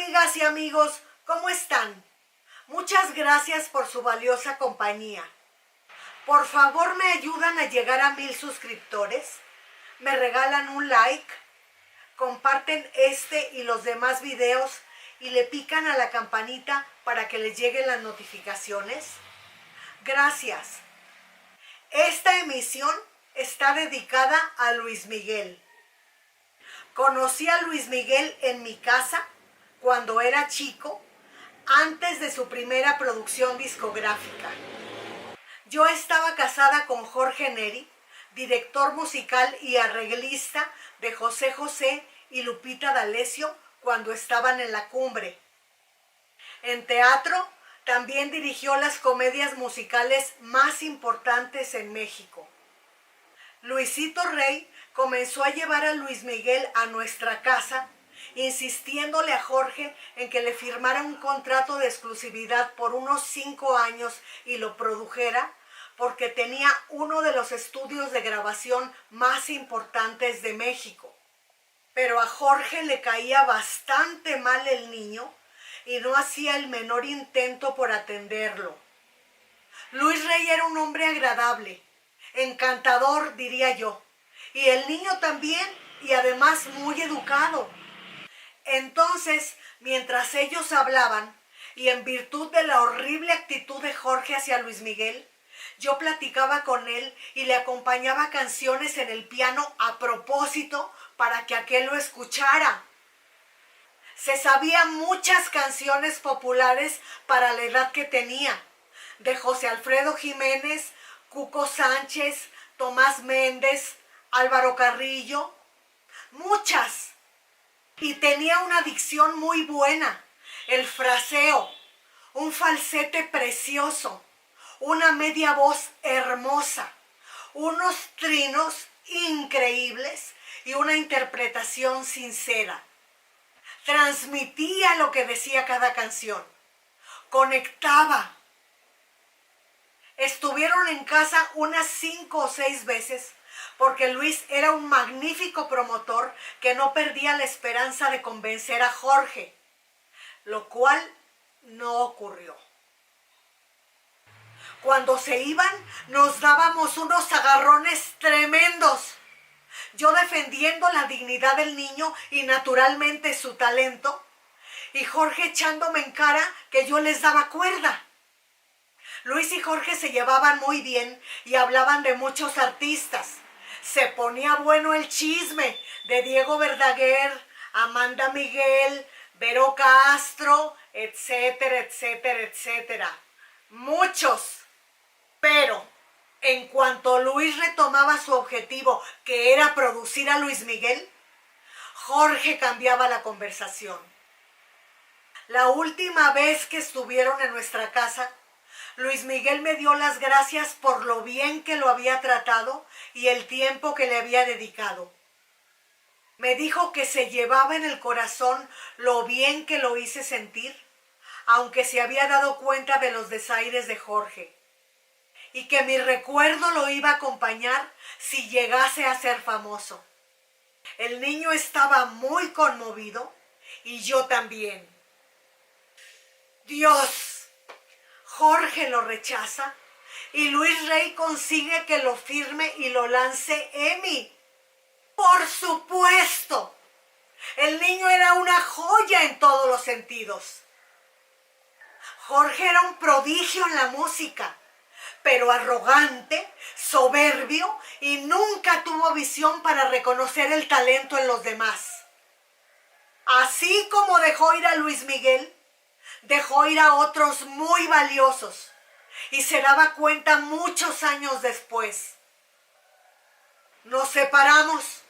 amigas y amigos, ¿cómo están? Muchas gracias por su valiosa compañía. Por favor, ¿me ayudan a llegar a 1000 suscriptores? ¿Me regalan un like? ¿Comparten este y los demás videos y le pican a la campanita para que les lleguen las notificaciones? Gracias. Esta emisión está dedicada a Luis Miguel. Conocí a Luis Miguel en mi casa cuando era chico, antes de su primera producción discográfica. Yo estaba casada con Jorge Neri, director musical y arreglista de José José y Lupita D'Alessio cuando estaban en la cumbre. En teatro también dirigió las comedias musicales más importantes en México. Luisito Rey comenzó a llevar a Luis Miguel a nuestra casa, insistiéndole a Jorge en que le firmara un contrato de exclusividad por unos 5 años y lo produjera, porque tenía uno de los estudios de grabación más importantes de México. Pero a Jorge le caía bastante mal el niño y no hacía el menor intento por atenderlo. Luis Rey era un hombre agradable, encantador, diría yo, y el niño también, y además muy educado. Entonces, mientras ellos hablaban, y en virtud de la horrible actitud de Jorge hacia Luis Miguel, yo platicaba con él y le acompañaba canciones en el piano a propósito para que aquél lo escuchara. Se sabía muchas canciones populares para la edad que tenía, de José Alfredo Jiménez, Cuco Sánchez, Tomás Méndez, Álvaro Carrillo, muchas. Y tenía una dicción muy buena, el fraseo, un falsete precioso, una media voz hermosa, unos trinos increíbles y una interpretación sincera. Transmitía lo que decía cada canción, conectaba. Estuvieron en casa unas 5 o 6 veces porque Luis era un magnífico promotor que no perdía la esperanza de convencer a Jorge, lo cual no ocurrió. Cuando se iban, nos dábamos unos agarrones tremendos. Yo defendiendo la dignidad del niño y naturalmente su talento, y Jorge echándome en cara que yo les daba cuerda. Luis y Jorge se llevaban muy bien y hablaban de muchos artistas. Se ponía bueno el chisme de Diego Verdaguer, Amanda Miguel, Vero Castro, etcétera, etcétera, etcétera. Muchos. Pero en cuanto Luis retomaba su objetivo, que era producir a Luis Miguel, Jorge cambiaba la conversación. La última vez que estuvieron en nuestra casa, Luis Miguel me dio las gracias por lo bien que lo había tratado y el tiempo que le había dedicado. Me dijo que se llevaba en el corazón lo bien que lo hice sentir, aunque se había dado cuenta de los desaires de Jorge, y que mi recuerdo lo iba a acompañar si llegase a ser famoso. El niño estaba muy conmovido y yo también. Dios, Jorge lo rechaza y Luis Rey consigue que lo firme y lo lance Emmy. ¡Por supuesto! El niño era una joya en todos los sentidos. Jorge era un prodigio en la música, pero arrogante, soberbio y nunca tuvo visión para reconocer el talento en los demás. Así como dejó ir a Luis Miguel, dejó ir a otros muy valiosos y se daba cuenta muchos años después. Nos separamos.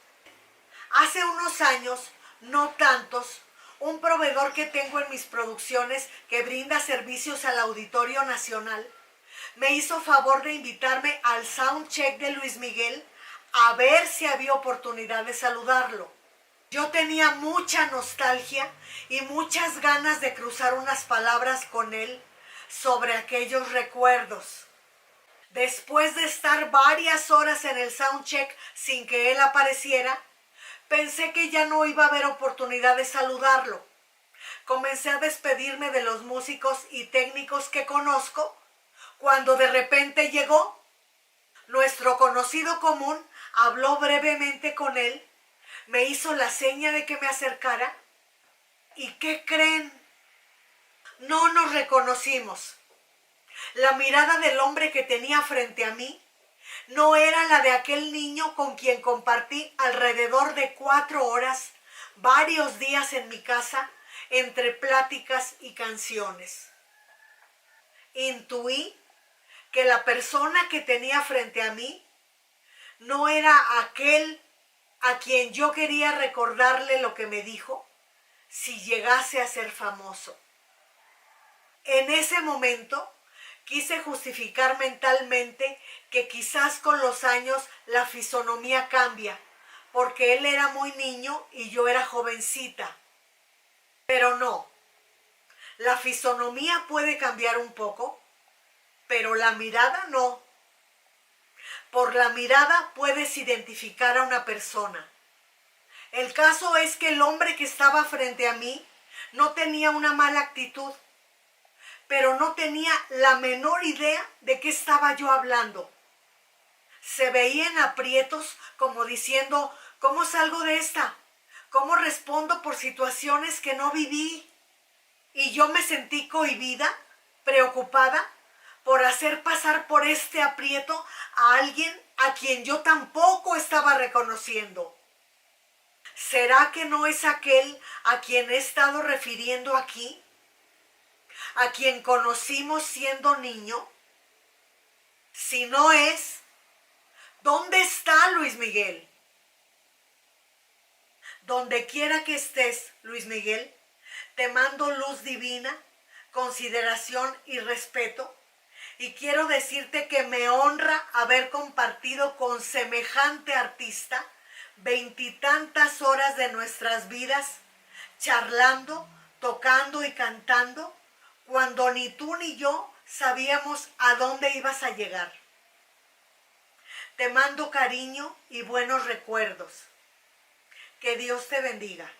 Hace unos años, no tantos, un proveedor que tengo en mis producciones que brinda servicios al Auditorio Nacional me hizo favor de invitarme al soundcheck de Luis Miguel a ver si había oportunidad de saludarlo. Yo tenía mucha nostalgia y muchas ganas de cruzar unas palabras con él sobre aquellos recuerdos. Después de estar varias horas en el soundcheck sin que él apareciera, pensé que ya no iba a haber oportunidad de saludarlo. comencé a despedirme de los músicos y técnicos que conozco, cuando de repente llegó nuestro conocido común, habló brevemente con él, me hizo la seña de que me acercara. ¿Y qué creen? No nos reconocimos. La mirada del hombre que tenía frente a mí no era la de aquel niño con quien compartí alrededor de 4 horas, varios días en mi casa, entre pláticas y canciones. Intuí que la persona que tenía frente a mí no era aquel a quien yo quería recordarle lo que me dijo si llegase a ser famoso. En ese momento quise justificar mentalmente que quizás con los años la fisonomía cambia, porque él era muy niño y yo era jovencita. Pero no, la fisonomía puede cambiar un poco, pero la mirada no. Por la mirada puedes identificar a una persona. El caso es que el hombre que estaba frente a mí no tenía una mala actitud, pero no tenía la menor idea de qué estaba yo hablando. Se veía en aprietos, como diciendo, ¿cómo salgo de esta? ¿Cómo respondo por situaciones que no viví? Y yo me sentí cohibida, preocupada, por hacer pasar por este aprieto a alguien a quien yo tampoco estaba reconociendo. ¿Será que no es aquel a quien he estado refiriendo aquí? ¿A quien conocimos siendo niño? Si no es, ¿dónde está Luis Miguel? Donde quiera que estés, Luis Miguel, te mando luz divina, consideración y respeto. Y quiero decirte que me honra haber compartido con semejante artista 20 y tantas horas de nuestras vidas, charlando, tocando y cantando, cuando ni tú ni yo sabíamos a dónde ibas a llegar. Te mando cariño y buenos recuerdos. Que Dios te bendiga.